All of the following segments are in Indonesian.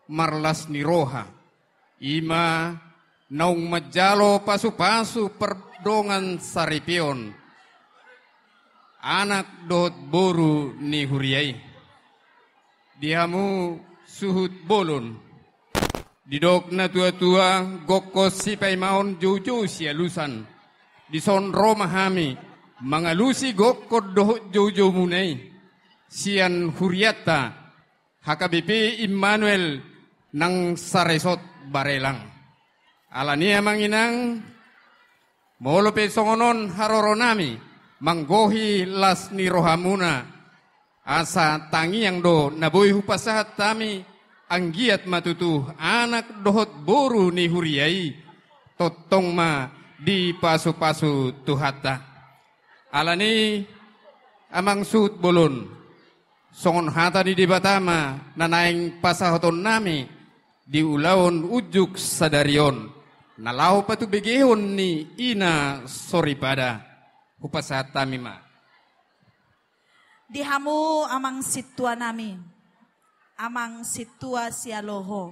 marlas ni roha. Ima naung majalo pasu-pasu perdongan saripion. Anak dohot boru ni huriai. Dihamu suhut bolon. Didok na tua-tua gokos sipai maon jojo sialusan. Dison Roma hami mangalusi gokot dohot jojo munai. Sian huriata HKBP Immanuel nang saresot barelang. Alania manginang molope songonon haroronami manggohi las ni rohamuna asa tangiang do naboy hupasahat tami anggiat matutu anak dohot boru ni huriai totong ma di pasu-pasu tuhata. Alani amang sut bolon songon hata di batama nanaing pasahoton nami di ulaon ujuk sadarion nalau patu begehon ni ina soripada hupasahat tami ma. Dihamu amang situa nami, amang situa sialoho,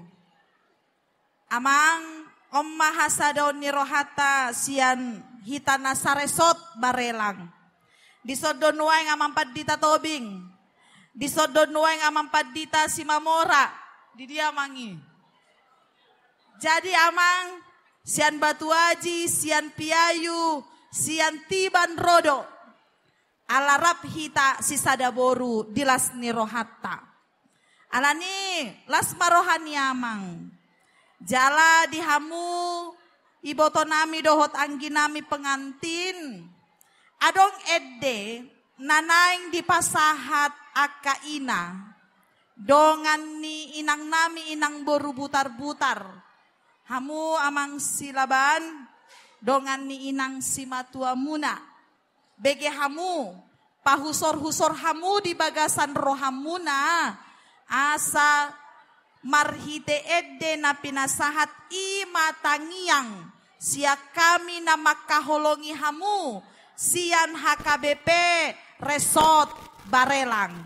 amang om mahasadaon ni rohata sian hitana saresot barelang, disodon waeng amang padita tobing, disodon waeng amang padita simamora, di dia mangi. Jadi amang sian batu aji, sian piayu, sian tiban rodo. Alarap hita sisada boru dilas ni rohata. Alani las marohani amang. Jala dihamu iboto nami dohot anggi nami pengantin. Adong edde nanaing dipasahat akaina. Dongan ni inang nami inang boru butar-butar. Hamu amang silaban dongan ni inang simatua muna. Bege hamu, pahusor-husor hamu di bagasan rohamuna, asa marhite edde na pinasahat ima tangiang, siya kami na makaholongi hamu, siyan HKBP Resort Barelang.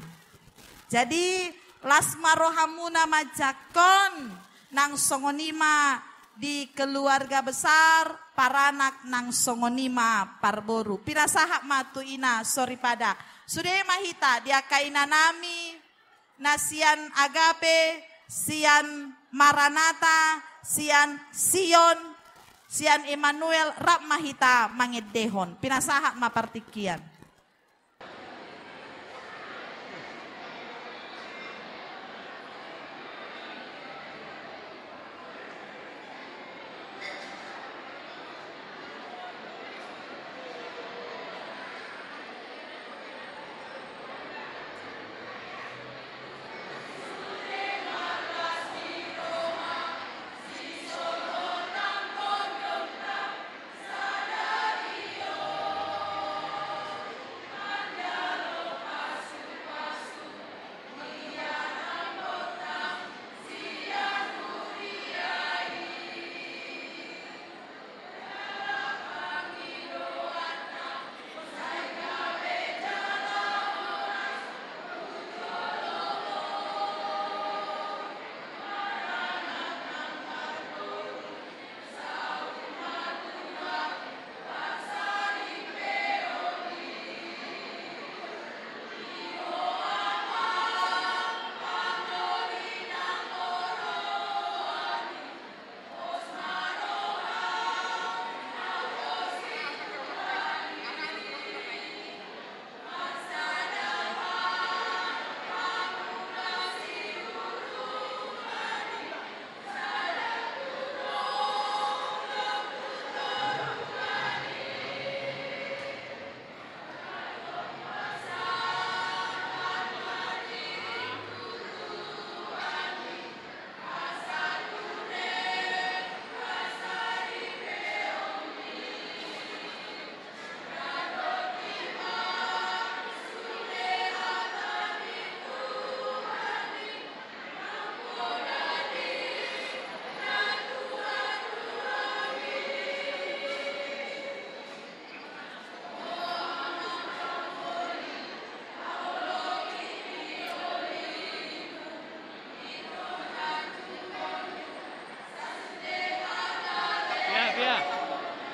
Jadi lasma rohamuna majakon nang songonima di keluarga besar paranak nang songonima parboru. Pinasaha matu ina sorry pada. Sudah mahita dia kaina nami nasian agape, sian maranata, sian sion, sian Emmanuel rap mahita mangedehon. Pinasaha mapartikian.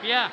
Pia.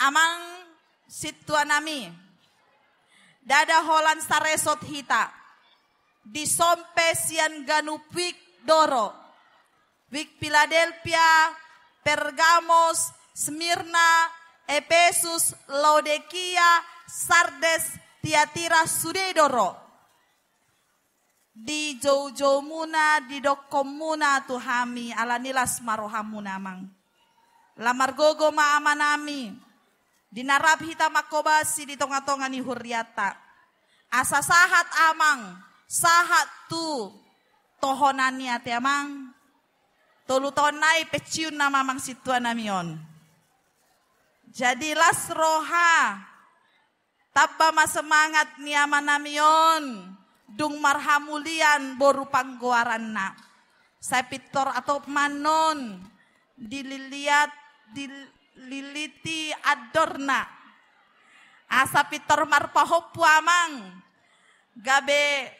Amang situanami, dada holan saresot hita, di sompe sian ganupik doro, wik Philadelphia, Pergamos, Smyrna, Efesus, Laodikia, Sardes, Tiatira, Sudedoro. Di jauh-jauh muna, di dokom muna tuhami, alanilas marohamuna mang. Lamar gogo maamanami, dinarab hita makobasi di tonga-tonga ni huriata. Asa sahat amang, sahat tu tohonani ate amang. Tolu tonai peciun nama amang situan namion. Jadi las roha, tabba masemangat ni aman namion. Dung marhamulian boru panggoaran na. Saya pitor atau manon, dililiti adorna. Asa pitor marpahopu amang. Gabe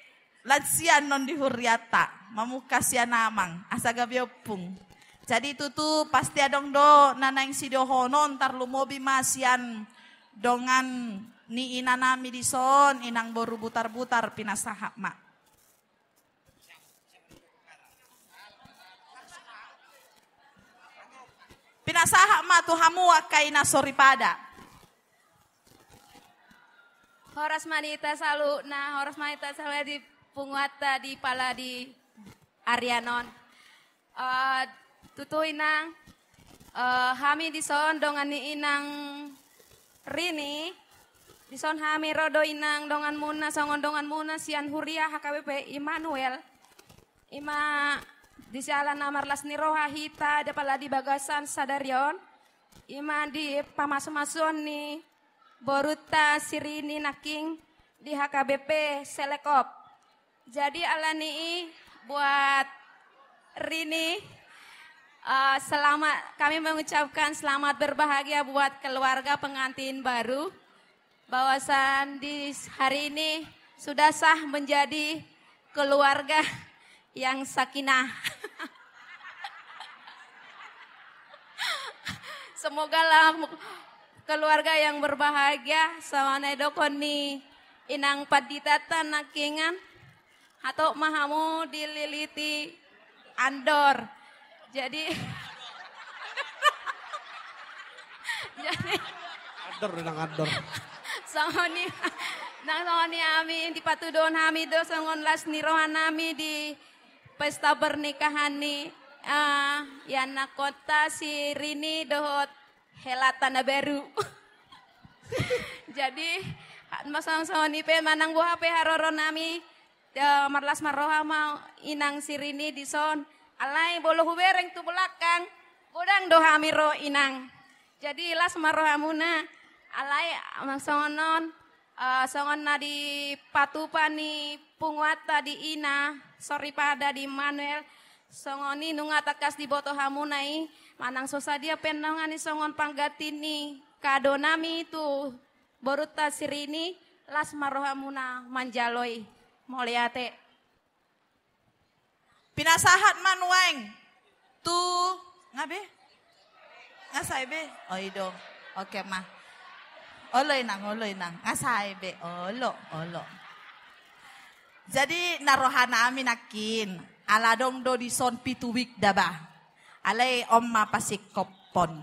lansian non di huriata. Mamukasian amang. Asa gabe opung. Jadi itu tuh pasti adong do nanaing sidohonon tar lumobi masian dongan ni inanami di son inang boru butar-butar pinasahak mak. Pinasahak mak tu hamu kaina soripada. Horas manita salu horas manita salu di punguata di pala di Arianon. Tutu inang hami di son dongan ni inang Rini. Di son hami rodo inang dongan muna songon dongan muna sian huria HKBP Immanuel. Ima di jalan amarlas ni roha hita dapala di bagasan sadarion. Ima di pamasuk-masukan ni boruta sirini naking di HKBP Selekop. Jadi alani buat Rini selamat, kami mengucapkan selamat berbahagia buat keluarga pengantin baru. Bahwasan di hari ini sudah sah menjadi keluarga yang sakinah. Semogalah keluarga yang berbahagia sawana dokoni inang paditata nakingan atau mahamu dililiti andor. Jadi andor nang andor. Sangoni ami di patudon hami do sangon las nirohan nami di pesta pernikahan ni yana kota si Rini dohot helatan baru. Jadi masang sangoni pe manang buah pe haroro nami marlas maroha mau inang si Rini di son alai bolo hubereng tu belakang godang do hami ro inang. Jadi las marohamuna alai songonon songon na di patupani punguata di ina sorry pada di Manuel songoni nungatakas di boto hamunai manang sosadia penongani songon panggatini kado nami itu boruta sirini las marohamuna manjaloi moliate. Pinasahat manweng. Tu ngabe? Ngasay be? Oido. Oke mah. Oloy nang. Ngasay be? Olo. Jadi narohana amin akin. Aladong do di son pituwik daba. Alay om mapasik kopon.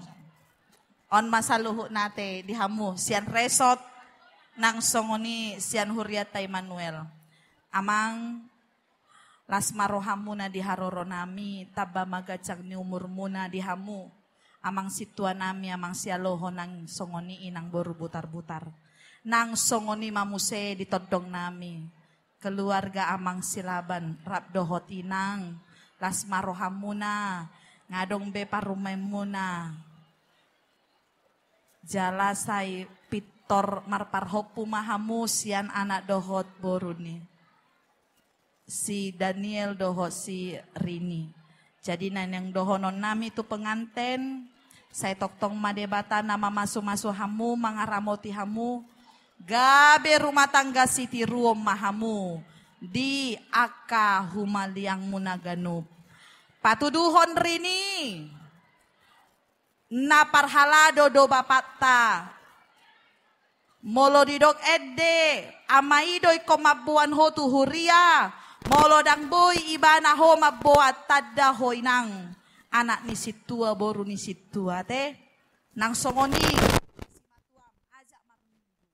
On masaluhu nate dihamu. Sian resort nang songoni sian huriatay Manuel. Amang las marohamuna di haroro nami, taba magacang ni umur muna di hamu. Amang situa nami, amang sialoho nang songoni inang boru butar-butar. Nang songoni mamuse di todong nami. Keluarga amang silaban, rabdohot inang, las marohamuna, ngadong be parumay muna. Jalasay pitor marparhopu mahamu sian anak dohot boru ni. Si Daniel doho si Rini. Jadi yang dohonon nami tu penganten. Saya toktong madebata nama masu-masu hamu, mangaramoti hamu. Gabe rumah tangga siti ruom mahamu. Di aka humaliang munaganup. Patuduhon Rini. Na parhalado do bapata. Molo didok edde. Amaidoy komabuan ho tu huria. Molo dang boy ibana ho mabuat tadda hoy nang anak ni situa boru ni situa te nang songoni simatuam ajak marminggu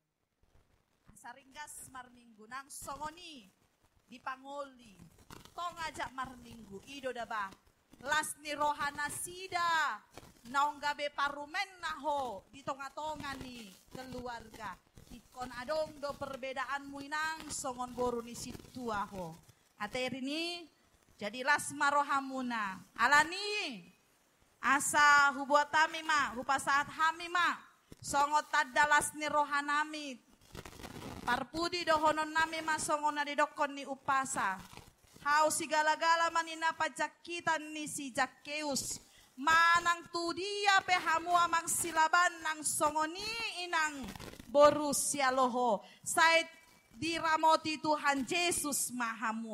saringgas marminggu nang songoni di pangoli tong ajak marminggu ido daba las ni rohana sida naong gabe parumen naho di tonga-tonga ni keluarga ikon adong do perbedaan muinang songon boru ni situa ho. Ateri ini jadi las marohamuna. Alani asa hubuat kami ma, hupa saat kami ma. Songot tadalas ni rohanami. Parpudi dohonon nami ma songon na didokon ni upasa. Hau sigala-gala manina pajakitan ni si Jakeus. Manang tu dia pehamu amang silaban nang songoni inang boru sialoho. Sait diramoti Tuhan Yesus mahamu.